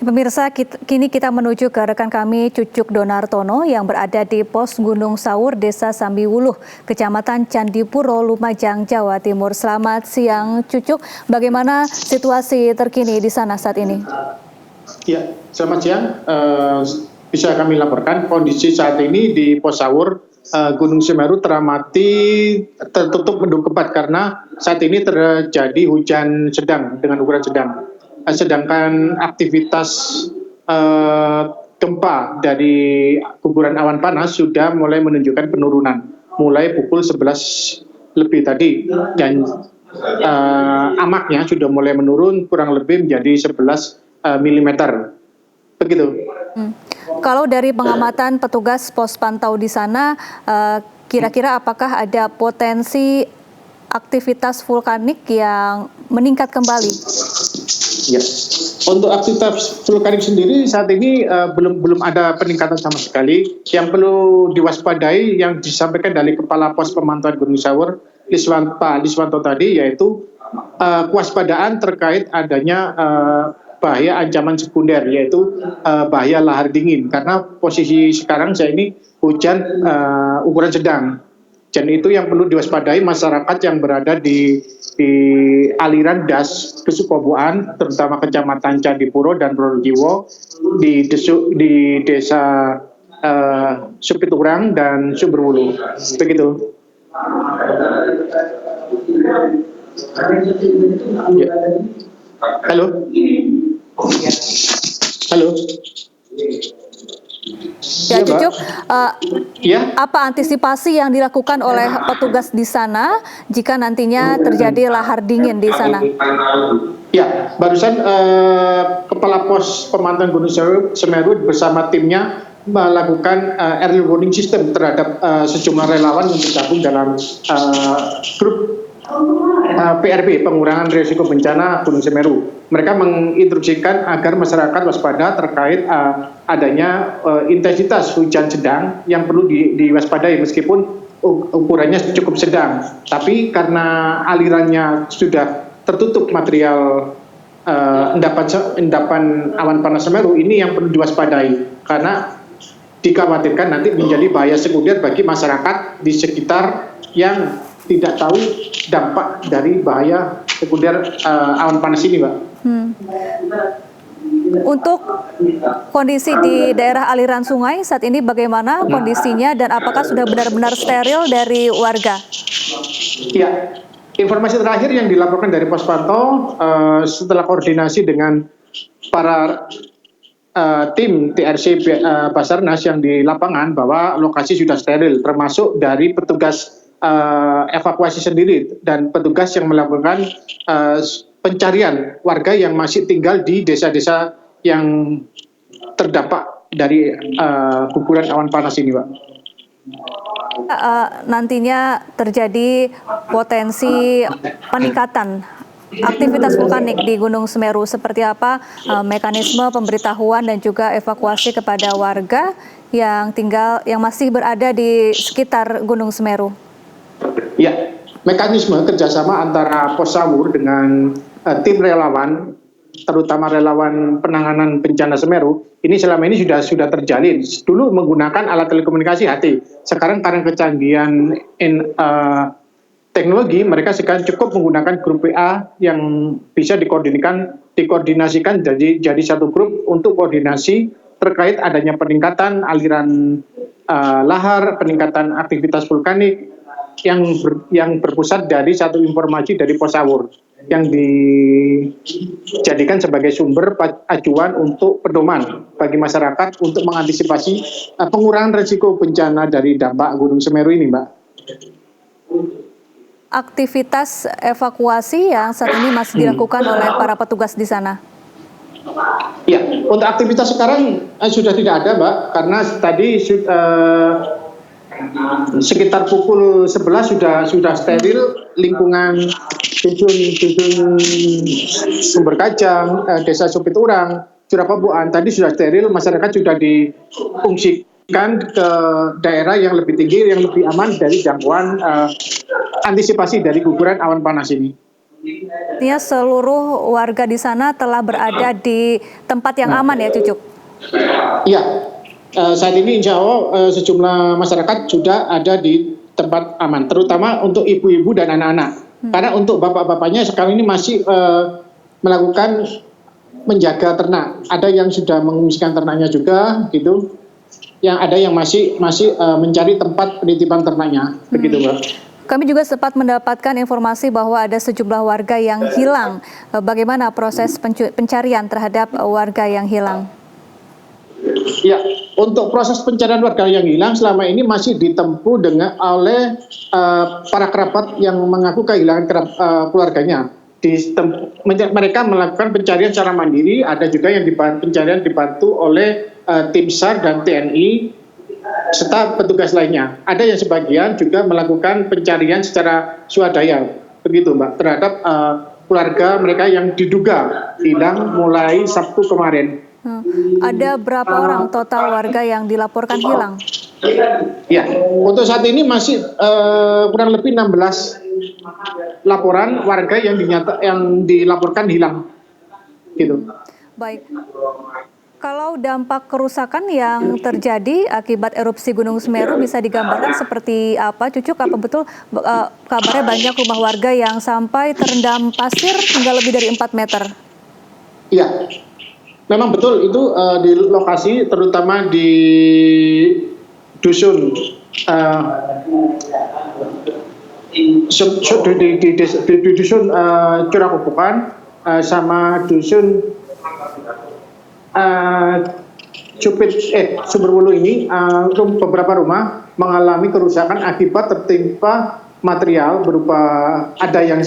Pemirsa, kini kita menuju ke rekan kami Cucuk Donartono yang berada di Pos Gunung Sawur, Desa Sambiwuluh, Kecamatan Candipuro, Lumajang, Jawa Timur. Selamat siang, Cucuk. Bagaimana situasi terkini di sana saat ini? Ya, selamat siang. Bisa kami laporkan kondisi saat ini di Pos Sawur Gunung Semeru teramati tertutup mendung kebat karena saat ini terjadi hujan sedang dengan ukuran sedang. Sedangkan aktivitas gempa dari guguran awan panas sudah mulai menunjukkan penurunan mulai pukul 11 lebih tadi, dan amaknya sudah mulai menurun kurang lebih menjadi 11 mm. Begitu. Kalau dari pengamatan petugas pos pantau di sana, kira-kira apakah ada potensi aktivitas vulkanik yang meningkat kembali? Ya, untuk aktivitas vulkanik sendiri saat ini belum ada peningkatan sama sekali. Yang perlu diwaspadai yang disampaikan dari Kepala Pos Pemantauan Gunung Sawur, Pak Liswanto tadi, yaitu kewaspadaan terkait adanya bahaya ancaman sekunder, yaitu bahaya lahar dingin. Karena posisi sekarang saya ini hujan ukuran sedang. Dan itu yang perlu diwaspadai masyarakat yang berada di aliran das Kesukoboan, terutama Kecamatan Candipuro dan Pronojiwo, di desa Supiturang dan Sumberwulu. Begitu. Ya. Halo. Halo. Ya, Cucuk, ya. apa antisipasi yang dilakukan oleh petugas di sana jika nantinya terjadi lahar dingin di sana? Ya, barusan Kepala Pos Pemantauan Gunung Semeru bersama timnya melakukan early warning system terhadap sejumlah relawan yang tergabung dalam grup PRB, pengurangan risiko bencana Gunung Semeru. Mereka menginstruksikan agar masyarakat waspada terkait adanya intensitas hujan sedang yang perlu diwaspadai meskipun ukurannya cukup sedang. Tapi karena alirannya sudah tertutup material endapan awan panas Semeru, ini yang perlu diwaspadai karena dikhawatirkan nanti menjadi bahaya sekunder bagi masyarakat di sekitar yang tidak tahu dampak dari bahaya sekunder awan panas ini, Mbak. Untuk kondisi di daerah aliran sungai saat ini bagaimana kondisinya dan apakah sudah benar-benar steril dari warga? Ya, informasi terakhir yang dilaporkan dari pos pantau setelah koordinasi dengan para tim TRC Basarnas yang di lapangan bahwa lokasi sudah steril, termasuk dari petugas evakuasi sendiri dan petugas yang melakukan pencarian warga yang masih tinggal di desa-desa yang terdampak dari guguran awan panas ini, Pak. Nantinya terjadi potensi peningkatan aktivitas vulkanik di Gunung Semeru. Seperti apa mekanisme pemberitahuan dan juga evakuasi kepada warga yang masih berada di sekitar Gunung Semeru? Ya, mekanisme kerjasama antara Pos Sawur dengan tim relawan, terutama relawan penanganan bencana Semeru, ini selama ini sudah terjalin. Dulu menggunakan alat telekomunikasi HT, sekarang karena kecanggihan teknologi, mereka sekarang cukup menggunakan grup WA yang bisa dikoordinasikan jadi satu grup untuk koordinasi terkait adanya peningkatan aliran lahar, peningkatan aktivitas vulkanik yang berpusat dari satu informasi dari Pos Sawur yang dijadikan sebagai sumber acuan untuk pedoman bagi masyarakat untuk mengantisipasi pengurangan risiko bencana dari dampak Gunung Semeru ini, Mbak. Aktivitas evakuasi yang saat ini masih dilakukan oleh para petugas di sana? Ya, untuk aktivitas sekarang sudah tidak ada, Mbak, karena tadi sekitar pukul 11 sudah steril lingkungan dusun Sumber Kajang, Desa Supiturang, Curakoboan tadi sudah steril, masyarakat sudah difungsikan ke daerah yang lebih tinggi, yang lebih aman dari jangkauan antisipasi dari guguran awan panas ini. Artinya seluruh warga di sana telah berada di tempat yang aman ya, Cucuk? Iya, saat ini insya Allah sejumlah masyarakat sudah ada di tempat aman, terutama untuk ibu-ibu dan anak-anak. Karena untuk bapak-bapaknya sekarang ini masih melakukan menjaga ternak. Ada yang sudah mengungsikan ternaknya juga, gitu. Yang ada yang masih mencari tempat penitipan ternaknya, begitu, Mbak. Kami juga sempat mendapatkan informasi bahwa ada sejumlah warga yang hilang. Bagaimana proses pencarian terhadap warga yang hilang? Ya, untuk proses pencarian warga yang hilang selama ini masih ditempuh oleh para kerabat yang mengaku kehilangan keluarganya. Mereka melakukan pencarian secara mandiri, ada juga yang pencarian dibantu oleh tim SAR dan TNI serta petugas lainnya. Ada yang sebagian juga melakukan pencarian secara swadaya, begitu Mbak, terhadap keluarga mereka yang diduga hilang mulai Sabtu kemarin. Ada berapa orang total warga yang dilaporkan hilang? Ya, untuk saat ini masih kurang lebih 16 laporan warga yang dilaporkan hilang, gitu. Baik. Kalau dampak kerusakan yang terjadi akibat erupsi Gunung Semeru bisa digambarkan seperti apa, Cucuk? Apa betul kabarnya banyak rumah warga yang sampai terendam pasir hingga lebih dari 4 meter? Iya, memang betul itu di lokasi, terutama di dusun di dusun Curakobokan sama dusun Sumberwulu ini, beberapa rumah mengalami kerusakan akibat tertimpa material berupa ada yang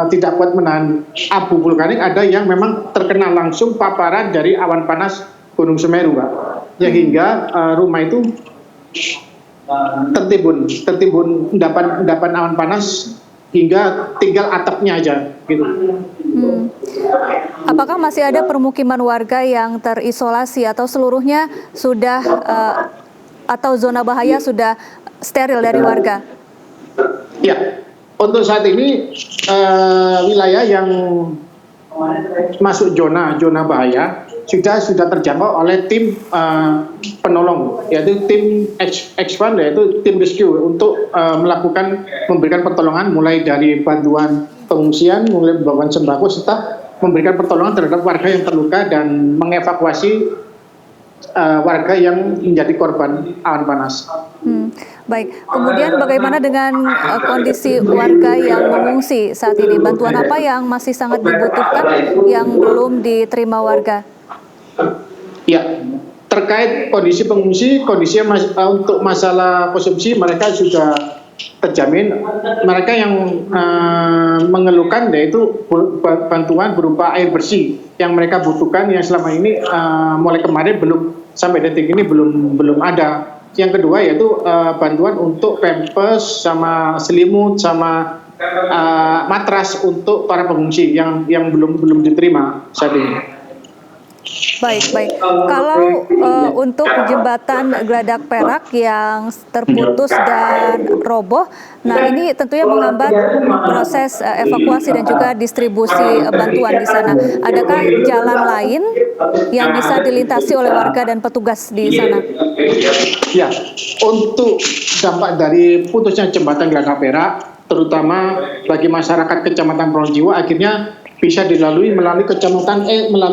tidak kuat menahan abu vulkanik, ada yang memang terkena langsung paparan dari awan panas Gunung Semeru, Pak. Hingga rumah itu tertimbun endapan awan panas hingga tinggal atapnya aja, gitu. Apakah masih ada permukiman warga yang terisolasi atau seluruhnya sudah atau zona bahaya sudah steril dari warga? Ya, untuk saat ini wilayah yang masuk zona bahaya sudah terjangkau oleh tim penolong, yaitu tim X1, yaitu tim rescue untuk memberikan pertolongan mulai dari bantuan pengungsian, mulai bantuan sembako serta memberikan pertolongan terhadap warga yang terluka dan mengevakuasi warga yang menjadi korban awan panas. Baik, kemudian bagaimana dengan kondisi warga yang mengungsi saat ini? Bantuan apa yang masih sangat dibutuhkan yang belum diterima warga? Ya, terkait kondisi pengungsi, kondisinya untuk masalah konsumsi mereka sudah terjamin. Mereka yang mengeluhkan yaitu bantuan berupa air bersih yang mereka butuhkan, yang selama ini mulai kemarin sampai detik ini belum ada. Yang kedua yaitu bantuan untuk pampers sama selimut sama matras untuk para pengungsi yang belum diterima saat ini. Baik. Kalau untuk jembatan Geladak Perak yang terputus dan roboh, nah ini tentunya menghambat proses evakuasi dan juga distribusi bantuan di sana. Adakah jalan lain yang bisa dilintasi oleh warga dan petugas di sana? Ya, untuk dampak dari putusnya jembatan Geladak Perak, terutama bagi masyarakat Kecamatan Pronojiwo, akhirnya bisa dilalui melalui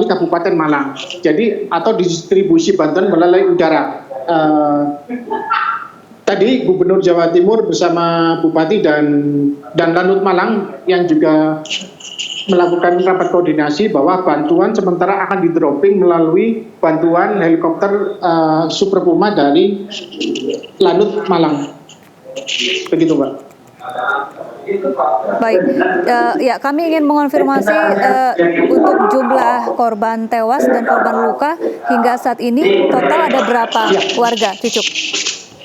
Kabupaten Malang. Jadi atau distribusi bantuan melalui udara. Tadi Gubernur Jawa Timur bersama Bupati dan Lanut Malang yang juga melakukan rapat koordinasi bahwa bantuan sementara akan di-dropping melalui bantuan helikopter Super Puma dari Lanut Malang. Begitu, Mbak. Baik, ya kami ingin mengonfirmasi untuk jumlah korban tewas dan korban luka hingga saat ini total ada berapa warga, Cucuk?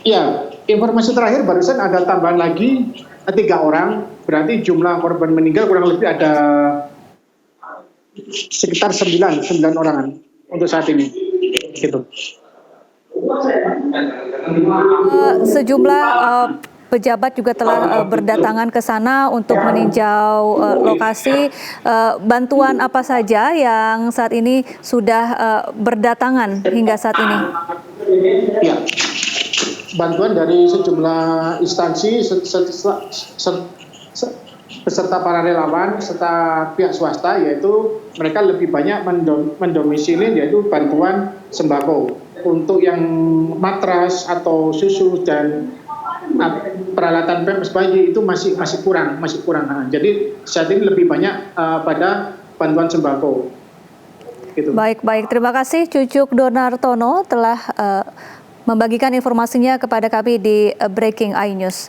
Ya, informasi terakhir barusan ada tambahan lagi 3 orang, berarti jumlah korban meninggal kurang lebih ada sekitar 9 orangan untuk saat ini. Gitu. Sejumlah pejabat juga telah berdatangan ke sana untuk meninjau lokasi. Bantuan apa saja yang saat ini sudah berdatangan hingga saat ini? Ya, bantuan dari sejumlah instansi beserta para relawan serta pihak swasta, yaitu mereka lebih banyak mendomisili yaitu bantuan sembako. Untuk yang matras atau susu dan peralatan pampers bayi itu masih kurang. Jadi saat ini lebih banyak pada bantuan sembako. Gitu. Baik. Terima kasih Cucuk Donartono telah membagikan informasinya kepada kami di Breaking iNews.